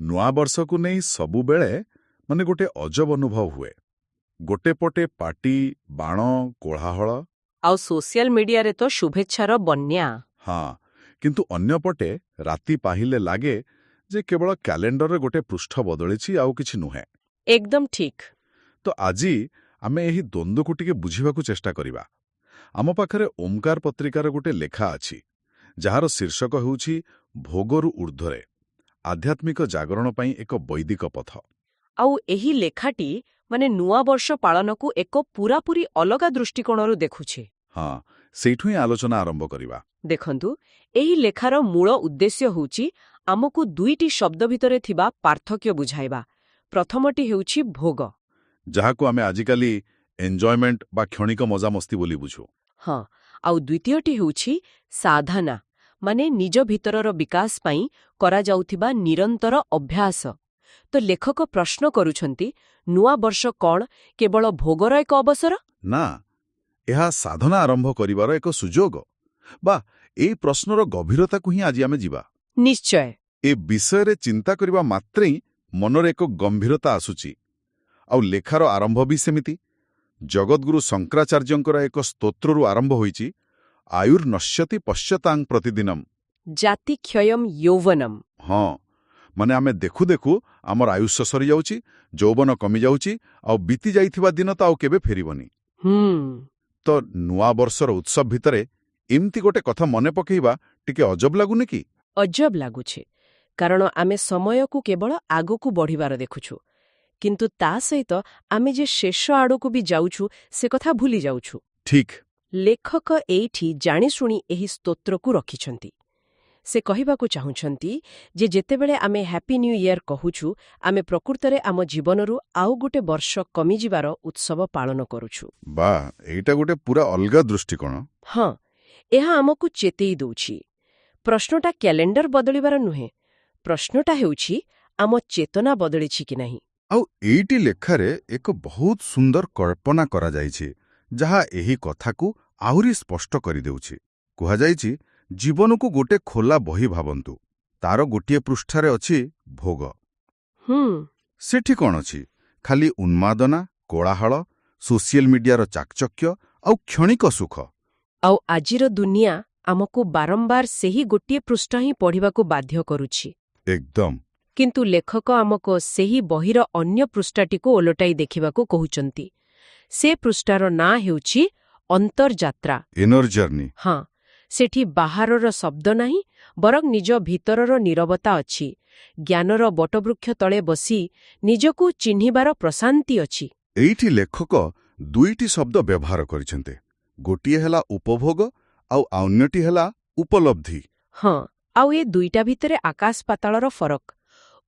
ନୂଆବର୍ଷକୁ ନେଇ ସବୁବେଳେ ମାନେ ଗୋଟେ ଅଜବ ଅନୁଭବ ହୁଏ। ଗୋଟେ ପଟେ ପାଟି, ବାଣ, କୋଳାହଳ। ଆଉ ସୋସିଆଲ ମିଡିଆରେ ତ ଶୁଭେଚ୍ଛାର ବନ୍ୟା। ହଁ, କିନ୍ତୁ ଅନ୍ୟପଟେ ରାତି ପାହିଲେ ଲାଗେ ଯେ କେବଳ କ୍ୟାଲେଣ୍ଡରରେ ଗୋଟେ ପୃଷ୍ଠ ବଦଳିଛି, ଆଉ କିଛି ନୁହେଁ। ଏକଦମ ଠିକ୍। ତ ଆଜି ଆମେ ଏହି ଦ୍ୱନ୍ଦ୍ୱକୁ ଟିକେ ବୁଝିବାକୁ ଚେଷ୍ଟା କରିବା। ଆମ ପାଖରେ ଓମକାର ପତ୍ରିକାର ଗୋଟେ ଲେଖା ଅଛି, ଯାହାର ଶୀର୍ଷକ ହେଉଛି ଭୋଗରୁ ଊର୍ଦ୍ଧ୍ୱରେ, ଆଧ୍ୟାତ୍ମିକ ଜାଗରଣ ପାଇଁ ଏକ ବୈଦିକ ପଥ। ଆଉ ଏହି ଲେଖାଟି ମାନେ ନୂଆବର୍ଷ ପାଳନକୁ ଏକ ପୂରାପୂରି ଅଲଗା ଦୃଷ୍ଟିକୋଣରୁ ଦେଖୁଛି। ହଁ, ସେଇଠୁ ହିଁ ଆଲୋଚନା ଆରମ୍ଭ କରିବା। ଦେଖନ୍ତୁ, ଏହି ଲେଖାର ମୂଳ ଉଦ୍ଦେଶ୍ୟ ହେଉଛି ଆମକୁ ଦୁଇଟି ଶବ୍ଦ ଭିତରେ ଥିବା ପାର୍ଥକ୍ୟ ବୁଝାଇବା। ପ୍ରଥମଟି ହେଉଛି ଭୋଗ, ଯାହାକୁ ଆମେ ଆଜିକାଲି ଏନ୍ଜୟମେଣ୍ଟ ବା କ୍ଷଣିକ ମଜାମସ୍ତି ବୋଲି ବୁଝୁ। ହଁ, ଆଉ ଦ୍ୱିତୀୟଟି ହେଉଛି ସାଧନା, ମାନେ ନିଜ ଭିତରର ବିକାଶ ପାଇଁ କରାଯାଉଥିବା ନିରନ୍ତର ଅଭ୍ୟାସ। ତ ଲେଖକ ପ୍ରଶ୍ନ କରୁଛନ୍ତି, ନୂଆବର୍ଷ କ'ଣ କେବଳ ଭୋଗର ଏକ ଅବସର? ନା, ଏହା ସାଧନା ଆରମ୍ଭ କରିବାର ଏକ ସୁଯୋଗ। ବା ଏହି ପ୍ରଶ୍ନର ଗଭୀରତାକୁ ହିଁ ଆଜି ଆମେ ଯିବା। ନିଶ୍ଚୟ। ଏ ବିଷୟରେ ଚିନ୍ତା କରିବା ମାତ୍ରେ ହିଁ ମନରେ ଏକ ଗମ୍ଭୀରତା ଆସୁଛି। ଆଉ ଲେଖାର ଆରମ୍ଭ ବି ସେମିତି। ଜଗଦ୍ଗୁରୁ ଶଙ୍କରାଚାର୍ଯ୍ୟଙ୍କର ଏକ ସ୍ତୋତ୍ରରୁ ଆରମ୍ଭ ହୋଇଛି, ଆୟୁର୍ନଶ୍ୟତି ପଶ୍ୟତାଂ ପ୍ରତିଦିନମ୍। ଜାତିକ୍ଷୟମ୍ ଯୌବନମ୍। ହଁ, ମାନେ ଆମେ ଦେଖୁ ଦେଖୁ ଆମର ଆୟୁଷ ସରିଯାଉଛି, ଯୌବନ କମିଯାଉଛି, ଆଉ ବିତି ଯାଇଥିବା ଦିନ ତ ଆଉ କେବେ ଫେରିବନି। ତ ନୂଆବର୍ଷର ଉତ୍ସବ ଭିତରେ ଏମିତି ଗୋଟେ କଥା ମନେ ପକେଇବା ଟିକେ ଅଜବ ଲାଗୁନି କି? ଅଜବ ଲାଗୁଛି, କାରଣ ଆମେ ସମୟକୁ କେବଳ ଆଗକୁ ବଢ଼ିବାର ଦେଖୁଛୁ, କିନ୍ତୁ ତା ସହିତ ଆମେ ଯେ ଶେଷ ଆଡ଼କୁ ବି ଯାଉଛୁ ସେ କଥା ଭୁଲି ଯାଉଛୁ। ଠିକ୍। ଲେଖକ ଏଇଠି ଜାଣିଶୁଣି ଏହି ସ୍ତୋତ୍ରକୁ ରଖିଛନ୍ତି। ସେ କହିବାକୁ ଚାହୁଁଛନ୍ତି ଯେ ଯେତେବେଳେ ଆମେ ହ୍ୟାପି ନ୍ୟୁ ଇୟର କହୁଛୁ, ଆମେ ପ୍ରକୃତରେ ଆମ ଜୀବନରୁ ଆଉ ଗୋଟେ ବର୍ଷ କମିଯିବାର ଉତ୍ସବ ପାଳନ କରୁଛୁ। ବା, ଏଇଟା ଗୋଟେ ପୁରା ଅଲଗା ଦୃଷ୍ଟିକୋଣ। ହଁ, ଏହା ଆମକୁ ଚେତେଇ ଦେଉଛି। ପ୍ରଶ୍ନଟା କ୍ୟାଲେଣ୍ଡର ବଦଳିବାର ନୁହେଁ, ପ୍ରଶ୍ନଟା ହେଉଛି ଆମ ଚେତନା ବଦଳିଛି କି ନାହିଁ। ଆଉ ଏଇଟି ଲେଖାରେ ଏକ ବହୁତ ସୁନ୍ଦର କଳ୍ପନା କରାଯାଇଛି, ଯାହା ଏହି କଥାକୁ ଆହୁରି ସ୍ପଷ୍ଟ କରିଦେଉଛି। କୁହାଯାଇଛି, ଜୀବନକୁ ଗୋଟେ ଖୋଲା ବହି ଭାବନ୍ତୁ। ତାର ଗୋଟିଏ ପୃଷ୍ଠାରେ ଅଛି ଭୋଗ। ସେଠି କ'ଣ ଅଛି? ଖାଲି ଉନ୍ମାଦନା, କୋଳାହଳ, ସୋସିଆଲ ମିଡିଆର ଚାକଚକ୍ୟ ଆଉ କ୍ଷଣିକ ସୁଖ। ଆଉ ଆଜିର ଦୁନିଆ ଆମକୁ ବାରମ୍ବାର ସେହି ଗୋଟିଏ ପୃଷ୍ଠା ହିଁ ପଢ଼ିବାକୁ ବାଧ୍ୟ କରୁଛି। ଏକଦମ। କିନ୍ତୁ ଲେଖକ ଆମକୁ ସେହି ବହିର ଅନ୍ୟ ପୃଷ୍ଠାଟିକୁ ଓଲଟାଇ ଦେଖିବାକୁ କହୁଛନ୍ତି। ସେ ପୃଷ୍ଠାର ନାଁ ହେଉଛି ଅନ୍ତର୍ଯାତ୍ରା, ଇନର ଜର୍ଣ୍ଣି। ହଁ, ସେଠି ବାହାରର ଶବ୍ଦ ନାହିଁ, ବରଂ ନିଜ ଭିତରର ନୀରବତା ଅଛି। ଜ୍ଞାନର ବଟବୃକ୍ଷ ତଳେ ବସି ନିଜକୁ ଚିହ୍ନିବାର ପ୍ରଶାନ୍ତି ଅଛି। ଏଇଠି ଲେଖକ ଦୁଇଟି ଶବ୍ଦ ବ୍ୟବହାର କରିଛନ୍ତି। ଗୋଟିଏ ହେଲା ଉପଭୋଗ ଆଉ ଅନ୍ୟଟି ହେଲା ଉପଲବ୍ଧି। ହଁ, ଆଉ ଏ ଦୁଇଟା ଭିତରେ ଆକାଶ ପାତାଳର ଫରକ।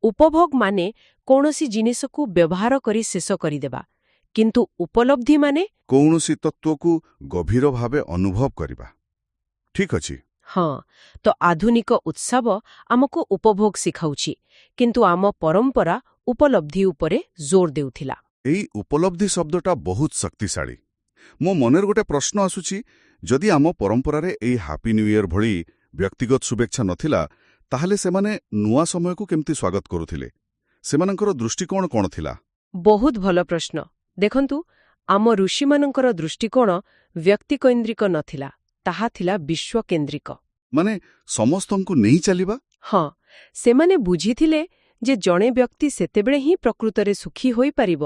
ଉପଭୋଗ ମାନେ କୌଣସି ଜିନିଷକୁ ବ୍ୟବହାର କରି ଶେଷ କରିଦେବା, କିନ୍ତୁ ଉପଲବ୍ଧି ମାନେ କୌଣସି ତତ୍ତ୍ୱକୁ ଗଭୀର ଭାବେ ଅନୁଭବ କରିବା। ଠିକ୍ ଅଛି। ହଁ, ତ ଆଧୁନିକ ଉତ୍ସବ ଆମକୁ ଉପଭୋଗ ଶିଖାଉଛି, କିନ୍ତୁ ଆମ ପରମ୍ପରା ଉପଲବ୍ଧି ଉପରେ ଜୋର ଦେଉଥିଲା। ଏଇ ଉପଲବ୍ଧି ଶବ୍ଦଟା ବହୁତ ଶକ୍ତିଶାଳୀ। ମୋ ମନରେ ଗୋଟେ ପ୍ରଶ୍ନ ଆସୁଛି, ଯଦି ଆମ ପରମ୍ପରାରେ ଏଇ ହ୍ୟାପି ନ୍ୟୁ ଇୟର ଭଳି ବ୍ୟକ୍ତିଗତ ଶୁଭେଚ୍ଛା ନଥିଲା, ତାହେଲେ ସେମାନେ ନୂଆ ସମୟକୁ କେମିତି ସ୍ୱାଗତ କରୁଥିଲେ? ସେମାନଙ୍କର ଦୃଷ୍ଟିକୋଣ କ'ଣ ଥିଲା? ବହୁତ ଭଲ ପ୍ରଶ୍ନ। ଦେଖନ୍ତୁ, ଆମ ଋଷିମାନଙ୍କର ଦୃଷ୍ଟିକୋଣ ବ୍ୟକ୍ତିକୈନ୍ଦ୍ରିକ ନଥିଲା, ତାହା ଥିଲା ବିଶ୍ୱକେନ୍ଦ୍ରିକ। ମାନେ ସମସ୍ତଙ୍କୁ ନେଇ ଚାଲିବା? ହଁ, ସେମାନେ ବୁଝିଥିଲେ ଯେ ଜଣେ ବ୍ୟକ୍ତି ସେତେବେଳେ ହିଁ ପ୍ରକୃତରେ ସୁଖୀ ହୋଇପାରିବ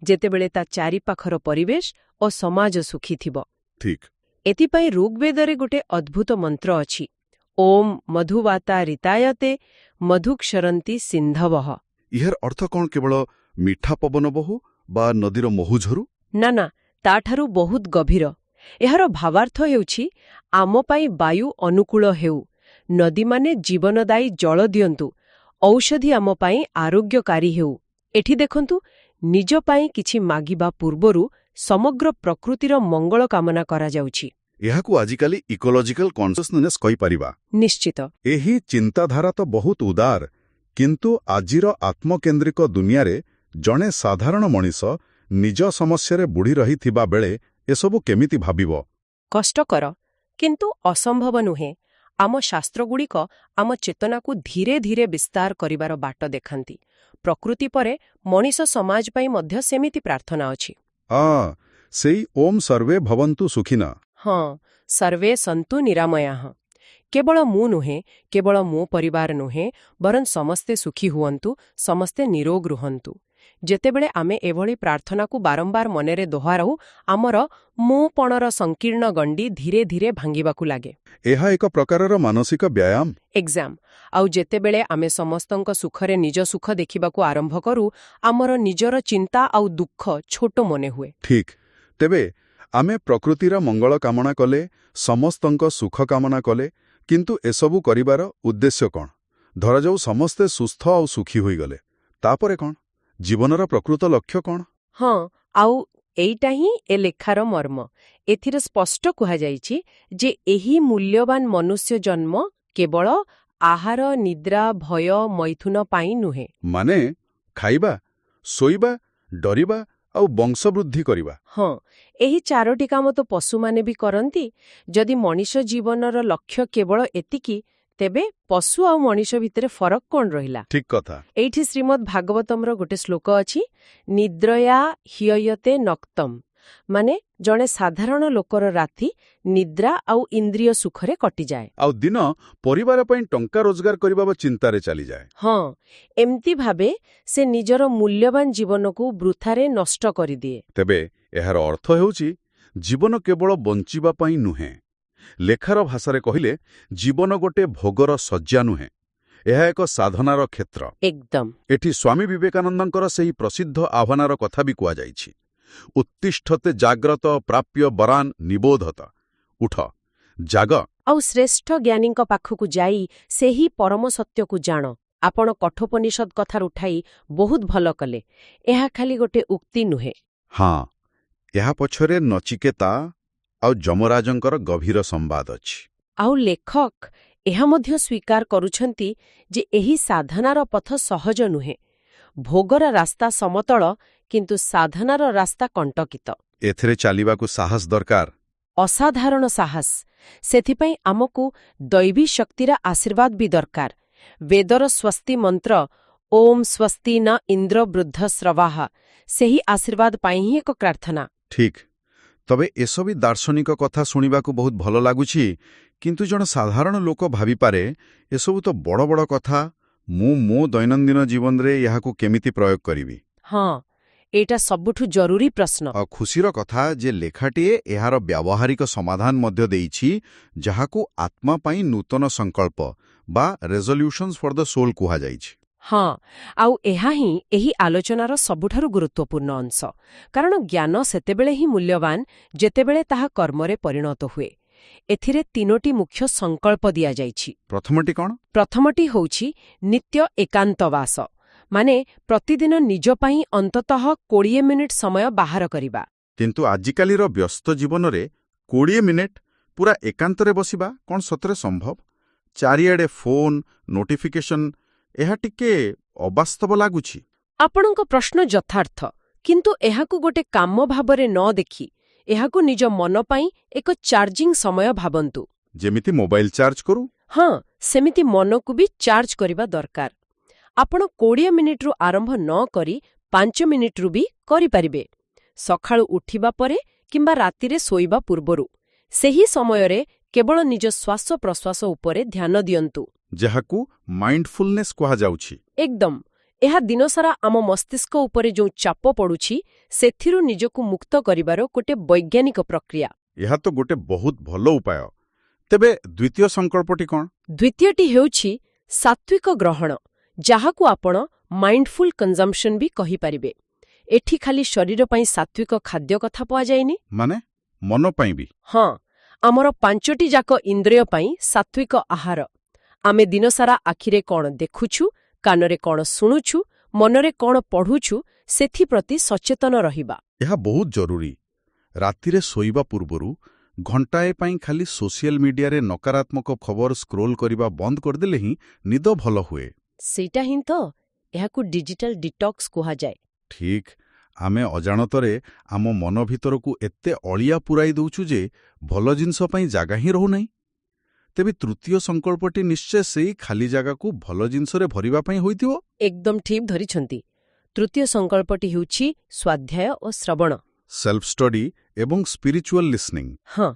ଯେତେବେଳେ ତା ଚାରିପାଖର ପରିବେଶ ଓ ସମାଜ ସୁଖୀ ଥିବ। ଠିକ୍। ଏଥିପାଇଁ ଋଗ୍ବେଦରେ ଗୋଟେ ଅଦ୍ଭୁତ ମନ୍ତ୍ର ଅଛି, ଓମ୍ ମଧୁବାତା ରିତାୟତେ ମଧୁକ୍ଷରନ୍ତି ସିନ୍ଧବଃ। ଇହାର ଅର୍ଥ କ'ଣ କେବଳ ମିଠା ପବନ ବହୁ ବା ନଦୀର ମହୁଝରୁ? ନା ନା, ତାଠାରୁ ବହୁତ ଗଭୀର। ଏହାର ଭାବାର୍ଥ ହେଉଛି, ଆମ ପାଇଁ ବାୟୁ ଅନୁକୂଳ ହେଉ, ନଦୀମାନେ ଜୀବନଦାୟୀ ଜଳ ଦିଅନ୍ତୁ, ଔଷଧି ଆମ ପାଇଁ ଆରୋଗ୍ୟକାରୀ ହେଉ। ଏଠି ଦେଖନ୍ତୁ, ନିଜ ପାଇଁ କିଛି ମାଗିବା ପୂର୍ବରୁ ସମଗ୍ର ପ୍ରକୃତିର ମଙ୍ଗଳ କାମନା କରାଯାଉଛି। ଏହାକୁ ଆଜିକାଲି ଇକୋଲୋଜିକାଲ କନସିୟସନେସ୍ କହିପାରିବା। ନିଶ୍ଚିତ। ଏହି ଚିନ୍ତାଧାରା ତ ବହୁତ ଉଦାର, କିନ୍ତୁ ଆଜିର ଆତ୍ମକେନ୍ଦ୍ରିକ ଦୁନିଆରେ ଜଣେ ସାଧାରଣ ମଣିଷ ନିଜ ସମସ୍ୟାରେ ବୁଡ଼ି ରହିଥିବା ବେଳେ ଏସବୁ କେମିତି ଭାବିବ? କଷ୍ଟକର, କିନ୍ତୁ ଅସମ୍ଭବ ନୁହେଁ। ଆମ ଶାସ୍ତ୍ରଗୁଡ଼ିକ ଆମ ଚେତନାକୁ ଧୀରେ ଧୀରେ ବିସ୍ତାର କରିବାର ବାଟ ଦେଖାନ୍ତି। ପ୍ରକୃତି ପରେ ମଣିଷ ସମାଜ ପାଇଁ ମଧ୍ୟ ସେମିତି ପ୍ରାର୍ଥନା ଅଛି। ସେଇ ଓମ୍ ସର୍ବେ ଭବନ୍ତୁ ସୁଖିନଃ। ହଁ, ସର୍ବେ ସନ୍ତୁ ନିରାମୟାଃ। କେବଳ ମୁଁ ନୁହେଁ, କେବଳ ମୋ ପରିବାର ନୁହେଁ, ବରଂ ସମସ୍ତେ ସୁଖୀ ହୁଅନ୍ତୁ, ସମସ୍ତେ ନିରୋଗ ରୁହନ୍ତୁ। ଯେତେବେଳେ ଆମେ ଏଭଳି ପ୍ରାର୍ଥନାକୁ ବାରମ୍ବାର ମନରେ ଦୋହରାଉ, ଆମର ମୋପଣର ସଂକୀର୍ଣ୍ଣ ଗଣ୍ଡି ଧୀରେ ଧୀରେ ଭାଙ୍ଗିବାକୁ ଲାଗେ। ଏହା ଏକ ପ୍ରକାରର ମାନସିକ ବ୍ୟାୟାମ। ଏକ୍ଜାମ୍। ଆଉ ଯେତେବେଳେ ଆମେ ସମସ୍ତଙ୍କ ସୁଖରେ ନିଜ ସୁଖ ଦେଖିବାକୁ ଆରମ୍ଭ କରୁ, ଆମର ନିଜର ଚିନ୍ତା ଆଉ ଦୁଃଖ ଛୋଟ ମନେ ହୁଏ। ଠିକ୍। ତେବେ ଆମେ ପ୍ରକୃତିର ମଙ୍ଗଳ କାମନା କଲେ, ସମସ୍ତଙ୍କ ସୁଖ କାମନା କଲେ, କିନ୍ତୁ ଏସବୁ କରିବାର ଉଦ୍ଦେଶ୍ୟ କ'ଣ? ଧରାଯାଉ ସମସ୍ତେ ସୁସ୍ଥ ଆଉ ସୁଖୀ ହୋଇଗଲେ, ତାପରେ କ'ଣ? ଜୀବନର ପ୍ରକୃତ ଲକ୍ଷ୍ୟ କ'ଣ? ହଁ, ଆଉ ଏଇଟା ହିଁ ଏ ଲେଖାର ମର୍ମ। ଏଥିରେ ସ୍ପଷ୍ଟ କୁହାଯାଇଛି ଯେ ଏହି ମୂଲ୍ୟବାନ ମନୁଷ୍ୟ ଜନ୍ମ କେବଳ ଆହାର, ନିଦ୍ରା, ଭୟ, ମୈଥୁନ ପାଇଁ ନୁହେଁ। ମାନେ ଖାଇବା, ଶୋଇବା, ଡରିବା ଆଉ ବଂଶବୃଦ୍ଧି କରିବା। ହଁ, ଏହି 4ଟି କାମ ତ ପଶୁମାନେ ବି କରନ୍ତି। ଯଦି ମଣିଷ ଜୀବନର ଲକ୍ଷ୍ୟ କେବଳ ଏତିକି, ତେବେ ପଶୁ ଆଉ ମଣିଷ ଭିତରେ ଫରକ କ'ଣ ରହିଲା? ଠିକ୍ କଥା। ଏଇଠି ଶ୍ରୀମଦ୍ ଭାଗବତମର ଗୋଟେ ଶ୍ଲୋକ ଅଛି, ନିଦ୍ରୟା ହ୍ୟୟତେ ନକ୍ତମ୍। ମାନେ ଜଣେ ସାଧାରଣ ଲୋକର ରାତି ନିଦ୍ରା ଆଉ ଇନ୍ଦ୍ରିୟ ସୁଖରେ କଟିଯାଏ। ଆଉ ଦିନ ପରିବାର ପାଇଁ ଟଙ୍କା ରୋଜଗାର କରିବା ଚିନ୍ତାରେ ଚାଲିଯାଏ। ହଁ, ଏମିତି ଭାବେ ସେ ନିଜର ମୂଲ୍ୟବାନ ଜୀବନକୁ ବୃଥାରେ ନଷ୍ଟ କରିଦିଏ। ତେବେ ଏହାର ଅର୍ଥ ହେଉଛି ଜୀବନ କେବଳ ବଞ୍ଚିବା ପାଇଁ ନୁହେଁ। ଲେଖାର ଭାଷାରେ କହିଲେ ଜୀବନ ଗୋଟେ ଭୋଗର ଶଯ୍ୟା ନୁହେଁ, ଏହା ଏକ ସାଧନାର କ୍ଷେତ୍ର। ଏକଦମ୍। ଏଠି ସ୍ୱାମୀ ବିବେକାନନ୍ଦଙ୍କର ସେହି ପ୍ରସିଦ୍ଧ ଆହ୍ୱାନର କଥା ବି କୁହାଯାଇଛି, ଉତ୍ତିଷ୍ଠତେ ଜାଗ୍ରତ ପ୍ରାପ୍ୟ ବରାନ୍ ନିବୋଧତ। ଉଠ, ଜାଗ ଆଉ ଶ୍ରେଷ୍ଠ ଜ୍ଞାନୀଙ୍କ ପାଖକୁ ଯାଇ ସେହି ପରମ ସତ୍ୟକୁ ଜାଣ। ଆପଣ କଠୋପନିଷଦ କଥାରୁ ଉଠାଇ ବହୁତ ଭଲ କଲେ। ଏହା ଖାଲି ଗୋଟେ ଉକ୍ତି ନୁହେଁ। ହଁ, ଏହା ପଛରେ ନଚିକେତା ଆଉ ଯମରାଜଙ୍କର ଗଭୀର ସମ୍ବାଦ ଅଛି। ଆଉ ଲେଖକ ଏହା ମଧ୍ୟ ସ୍ୱୀକାର କରୁଛନ୍ତି ଯେ ଏହି ସାଧନାର ପଥ ସହଜ ନୁହେଁ। ଭୋଗର ରାସ୍ତା ସମତଳ, କିନ୍ତୁ ସାଧନାର ରାସ୍ତା କଣ୍ଟକିତ। ଏଥିରେ ଚାଲିବାକୁ ସାହସ ଦରକାର। ଅସାଧାରଣ ସାହସ। ସେଥିପାଇଁ ଆମକୁ ଦୈବୀ ଶକ୍ତିର ଆଶୀର୍ବାଦ ବି ଦରକାର। ବେଦର ସ୍ୱସ୍ତି ମନ୍ତ୍ର ଓମ୍ ସ୍ୱସ୍ତି ନ ଇନ୍ଦ୍ର ବୃଦ୍ଧସ୍ରବାଃ, ସେହି ଆଶୀର୍ବାଦ ପାଇଁ ହିଁ ଏକ ପ୍ରାର୍ଥନା। ଠିକ୍। ତବେ ଏସବୁ ଦାର୍ଶନିକ କଥା ଶୁଣିବାକୁ ବହୁତ ଭଲ ଲାଗୁଛି, କିନ୍ତୁ ଜଣେ ସାଧାରଣ ଲୋକ ଭାବିପାରେ ଏସବୁ ତ ବଡ଼ ବଡ଼ କଥା, ମୁଁ ମୋ ଦୈନନ୍ଦିନ ଜୀବନରେ ଏହାକୁ କେମିତି ପ୍ରୟୋଗ କରିବି? ହଁ, ଏଇଟା ସବୁଠୁ ଜରୁରୀ ପ୍ରଶ୍ନ। ଆଉ ଖୁସିର କଥା ଯେ ଲେଖାଟିଏ ଏହାର ବ୍ୟାବହାରିକ ସମାଧାନ ମଧ୍ୟ ଦେଇଛି, ଯାହାକୁ ଆତ୍ମା ପାଇଁ ନୂତନ ସଂକଳ୍ପ ବା ରେଜଲ୍ୟୁସନ୍ସ ଫର୍ ଦ ସୋଲ୍ କୁହାଯାଇଛି। ହଁ, ଆଉ ଏହା ହିଁ ଏହି ଆଲୋଚନାର ସବୁଠାରୁ ଗୁରୁତ୍ୱପୂର୍ଣ୍ଣ ଅଂଶ। କାରଣ ଜ୍ଞାନ ସେତେବେଳେ ହିଁ ମୂଲ୍ୟବାନ ଯେତେବେଳେ ତାହା କର୍ମରେ ପରିଣତ ହୁଏ। ଏଥିରେ 3ଟି ମୁଖ୍ୟ ସଂକଳ୍ପ ଦିଆଯାଇଛି। ପ୍ରଥମଟି କ'ଣ? ପ୍ରଥମଟି ହେଉଛି ନିତ୍ୟ ଏକାନ୍ତବାସ, ମାନେ ପ୍ରତିଦିନ ନିଜ ପାଇଁ ଅନ୍ତତଃ 20 ମିନିଟ୍ ସମୟ ବାହାର କରିବା। କିନ୍ତୁ ଆଜିକାଲିର ବ୍ୟସ୍ତ ଜୀବନରେ 20 ମିନିଟ୍ ପୁରା ଏକାନ୍ତରେ ବସିବା କ'ଣ ସତରେ ସମ୍ଭବ? ଚାରିଆଡ଼େ ଫୋନ୍, ନୋଟିଫିକେସନ୍, ଏହା ଟିକେ ଅବାସ୍ତବ ଲାଗୁଛି। ଆପଣଙ୍କ ପ୍ରଶ୍ନ ଯଥାର୍ଥ, କିନ୍ତୁ ଏହାକୁ ଗୋଟେ କାମ ଭାବରେ ନ ଦେଖି ଏହାକୁ ନିଜ ମନ ପାଇଁ ଏକ ଚାର୍ଜିଂ ସମୟ ଭାବନ୍ତୁ। ଯେମିତି ମୋବାଇଲ ଚାର୍ଜ କରୁ? ହଁ, ସେମିତି ମନକୁ ବି ଚାର୍ଜ କରିବା ଦରକାର। ଆପଣ 20 ମିନିଟ୍ରୁ ଆରମ୍ଭ ନ କରି 5 ମିନିଟ୍ରୁ ବି କରିପାରିବେ। ସକାଳୁ ଉଠିବା ପରେ କିମ୍ବା ରାତିରେ ଶୋଇବା ପୂର୍ବରୁ। ସେହି ସମୟରେ କେବଳ ନିଜ ଶ୍ୱାସ ପ୍ରଶ୍ୱାସ ଉପରେ ଧ୍ୟାନ ଦିଅନ୍ତୁ, ଯାହାକୁ ମାଇଣ୍ଡଫୁଲନେସ୍ କୁହାଯାଉଛି। ଏକଦମ୍। ଏହା ଦିନସାରା ଆମ ମସ୍ତିଷ୍କ ଉପରେ ଯେଉଁ ଚାପ ପଡ଼ୁଛି, ସେଥିରୁ ନିଜକୁ ମୁକ୍ତ କରିବାର ଗୋଟେ ବୈଜ୍ଞାନିକ ପ୍ରକ୍ରିୟା। ଏହା ତ ଗୋଟେ ବହୁତ ଭଲ ଉପାୟ। ତେବେ ଦ୍ୱିତୀୟ ସଂକଳ୍ପଟି କ'ଣ? ଦ୍ୱିତୀୟଟି ହେଉଛି ସାତ୍ୱିକ ଗ୍ରହଣ, ଯାହାକୁ ଆପଣ ମାଇଣ୍ଡଫୁଲ୍ କନଜମ୍ପସନ୍ ବି କହିପାରିବେ। ଏଠି ଖାଲି ଶରୀର ପାଇଁ ସାତ୍ୱିକ ଖାଦ୍ୟ କଥା କୁହାଯାଇନି। ମାନେ ମନ ପାଇଁ ବି? ହଁ, ଆମର 5ଟି ଯାକ ଇନ୍ଦ୍ରିୟ ପାଇଁ ସାତ୍ୱିକ ଆହାର। ଆମେ ଦିନସାରା ଆଖିରେ କ'ଣ ଦେଖୁଛୁ, କାନରେ କ'ଣ ଶୁଣୁଛୁ, ମନରେ କ'ଣ ପଢ଼ୁଛୁ, ସେଥିପ୍ରତି ସଚେତନ ରହିବା। ଏହା ବହୁତ ଜରୁରୀ। ରାତିରେ ଶୋଇବା ପୂର୍ବରୁ ଘଣ୍ଟାଏ ପାଇଁ ଖାଲି ସୋସିଆଲ ମିଡିଆରେ ନକାରାତ୍ମକ ଖବର ସ୍କ୍ରୋଲ କରିବା ବନ୍ଦ କରିଦେଲେ ହିଁ ନିଦ ଭଲ ହୁଏ। ସେଇଟା ହିଁ ତ, ଏହାକୁ ଡିଜିଟାଲ ଡିଟକ୍ସ କୁହାଯାଏ। ଠିକ୍। ଆମେ ଅଜାଣତରେ ଆମ ମନ ଭିତରକୁ ଏତେ ଅଳିଆ ପୁରାଇ ଦେଉଛୁ ଯେ ଭଲ ଜିନିଷ ପାଇଁ ଜାଗା ହିଁ ରହୁନାହିଁ। ତେବେ ତୃତୀୟ ସଂକଳ୍ପଟି ନିଶ୍ଚୟ ସେଇ ଖାଲି ଜାଗାକୁ ଭଲ ଜିନିଷରେ ଭରିବା ପାଇଁ ହୋଇଥିବ। ଏକଦମ ଠିକ୍ ଧରିଛନ୍ତି। ତୃତୀୟ ସଂକଳ୍ପଟି ହେଉଛି ସ୍ୱାଧ୍ୟାୟ ଓ ଶ୍ରବଣ। ସେଲ୍ଫ ଷ୍ଟଡି ଏବଂ ସ୍ପିରିଚୁଆଲ ଲିସନିଂ। ହଁ,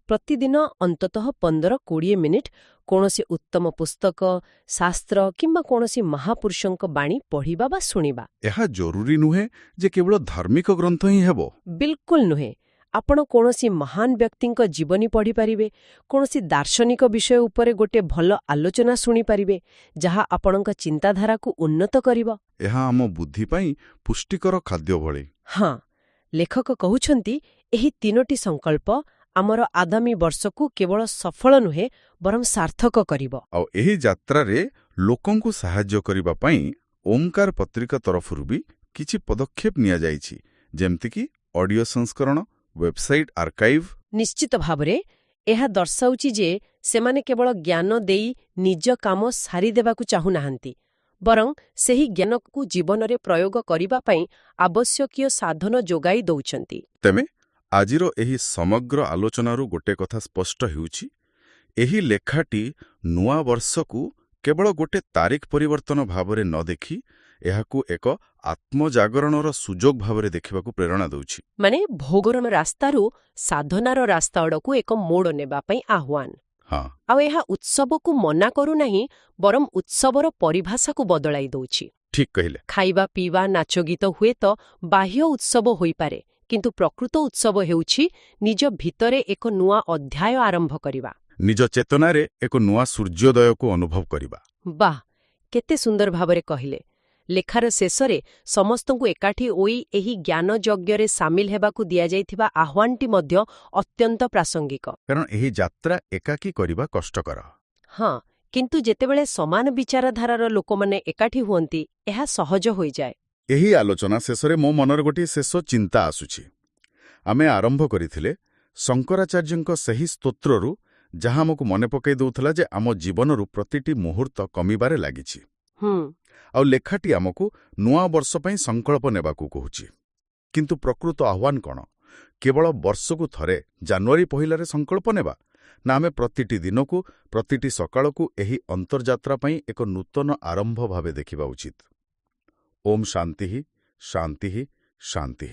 ପ୍ରତିଦିନ ଅନ୍ତତଃ 15-20 ମିନିଟ୍ କୌଣସି ଉତ୍ତମ ପୁସ୍ତକ, ଶାସ୍ତ୍ର କିମ୍ବା କୌଣସି ମହାପୁରୁଷଙ୍କ ବାଣୀ ପଢ଼ିବା ବା ଶୁଣିବା। ଏହା ଜରୁରୀ ନୁହେଁ ଯେ କେବଳ ଧାର୍ମିକ ଗ୍ରନ୍ଥ ହିଁ ହେବ। ବିଲକୁଲ ନୁହେଁ। ଆପଣ କୌଣସି ମହାନ ବ୍ୟକ୍ତିଙ୍କ ଜୀବନୀ ପଢ଼ିପାରିବେ, କୌଣସି ଦାର୍ଶନିକ ବିଷୟ ଉପରେ ଗୋଟେ ଭଲ ଆଲୋଚନା ଶୁଣିପାରିବେ, ଯାହା ଆପଣଙ୍କ ଚିନ୍ତାଧାରାକୁ ଉନ୍ନତ କରିବ। ଏହା ଆମ ବୁଦ୍ଧି ପାଇଁ ପୁଷ୍ଟିକର ଖାଦ୍ୟ ଭଳି। ହଁ, ଲେଖକ କହୁଛନ୍ତି ଏହି 3ଟି ସଂକଳ୍ପ ଆମର ଆଗାମୀ ବର୍ଷକୁ କେବଳ ସଫଳ ନୁହେଁ ବରଂ ସାର୍ଥକ କରିବ। ଆଉ ଏହି ଯାତ୍ରାରେ ଲୋକଙ୍କୁ ସାହାଯ୍ୟ କରିବା ପାଇଁ ଓମକାର ପତ୍ରିକା ତରଫରୁ ବି କିଛି ପଦକ୍ଷେପ ନିଆଯାଇଛି, ଯେମିତିକି ଅଡିଓ ସଂସ୍କରଣ, ୱେବସାଇଟ୍ ଆର୍କାଇଭ୍। ନିଶ୍ଚିତ ଭାବରେ ଏହା ଦର୍ଶାଉଛି ଯେ ସେମାନେ କେବଳ ଜ୍ଞାନ ଦେଇ ନିଜ କାମ ସାରିଦେବାକୁ ଚାହୁଁନାହାନ୍ତି, ବରଂ ସେହି ଜ୍ଞାନକୁ ଜୀବନରେ ପ୍ରୟୋଗ କରିବା ପାଇଁ ଆବଶ୍ୟକୀୟ ସାଧନ ଯୋଗାଇ ଦେଉଛନ୍ତି। ତେବେ ଆଜିର ଏହି ସମଗ୍ର ଆଲୋଚନାରୁ ଗୋଟେ କଥା ସ୍ପଷ୍ଟ ହେଉଛି, ଏହି ଲେଖାଟି ନୂଆ ବର୍ଷକୁ କେବଳ ଗୋଟେ ତାରିଖ ପରିବର୍ତ୍ତନ ଭାବରେ ନ ଦେଖି ଏହାକୁ ଏକ ଆତ୍ମଜାଗରଣର ସୁଯୋଗ ଭାବରେ ଦେଖିବାକୁ ପ୍ରେରଣା ଦେଉଛି। ମାନେ ଭୋଗର ରାସ୍ତାରୁ ସାଧନାର ରାସ୍ତା ଆଡ଼କୁ ଏକ ମୋଡ଼ ନେବା ପାଇଁ ଆହ୍ୱାନ। ହଁ, ଆଉ ଏହା ଉତ୍ସବକୁ ମନା କରୁନାହିଁ, ବରଂ ଉତ୍ସବର ପରିଭାଷାକୁ ବଦଳାଇ ଦେଉଛି। ଠିକ୍ କହିଲେ। ଖାଇବା ପିଇବା, ନାଚ ଗୀତ ହୁଏତ ବାହ୍ୟ ଉତ୍ସବ ହୋଇପାରେ, କିନ୍ତୁ ପ୍ରକୃତ ଉତ୍ସବ ହେଉଛି ନିଜ ଭିତରେ ଏକ ନୂଆ ଅଧ୍ୟାୟ ଆରମ୍ଭ କରିବା। ନିଜ ଚେତନାରେ ଏକ ନୂଆ ସୂର୍ଯ୍ୟୋଦୟକୁ ଅନୁଭବ କରିବା। ବାଃ, କେତେ ସୁନ୍ଦର ଭାବରେ କହିଲେ। ଲେଖାର ଶେଷରେ ସମସ୍ତଙ୍କୁ ଏକାଠି ହୋଇ ଏହି ଜ୍ଞାନ ଯଜ୍ଞରେ ସାମିଲ ହେବାକୁ ଦିଆଯାଇଥିବା ଆହ୍ୱାନଟି ମଧ୍ୟ ଅତ୍ୟନ୍ତ ପ୍ରାସଙ୍ଗିକ। କାରଣ ଏହି ଯାତ୍ରା ଏକାକୀ କରିବା କଷ୍ଟକର। ହଁ, କିନ୍ତୁ ଯେତେବେଳେ ସମାନ ବିଚାରଧାରାର ଲୋକମାନେ ଏକାଠି ହୁଅନ୍ତି, ଏହା ସହଜ ହୋଇଯାଏ। ଏହି ଆଲୋଚନା ଶେଷରେ ମୋ ମନରେ ଗୋଟିଏ ଶେଷ ଚିନ୍ତା ଆସୁଛି। ଆମେ ଆରମ୍ଭ କରିଥିଲେ ଶଙ୍କରାଚାର୍ଯ୍ୟଙ୍କ ସେହି ସ୍ତୋତ୍ରରୁ, ଯାହା ଆମକୁ ମନେ ପକାଇ ଦେଉଥିଲା ଯେ ଆମ ଜୀବନରୁ ପ୍ରତିଟି ମୁହୂର୍ତ୍ତ କମିବାରେ ଲାଗିଛି। ଆଉ ଲେଖାଟି ଆମକୁ ନୂଆ ବର୍ଷ ପାଇଁ ସଂକଳ୍ପ ନେବାକୁ କହୁଛି। କିନ୍ତୁ ପ୍ରକୃତ ଆହ୍ୱାନ କ'ଣ? କେବଳ ବର୍ଷକୁ ଥରେ ଜାନୁଆରୀ 1ରେ ସଂକଳ୍ପ ନେବା, ନା ଆମେ ପ୍ରତିଟି ଦିନକୁ, ପ୍ରତିଟି ସକାଳକୁ ଏହି ଅନ୍ତର୍ଯାତ୍ରା ପାଇଁ ଏକ ନୂତନ ଆରମ୍ଭ ଭାବେ ଦେଖିବା ଉଚିତ? ଓମ୍ ଶାନ୍ତିଃ ଶାନ୍ତିଃ ଶାନ୍ତିଃ।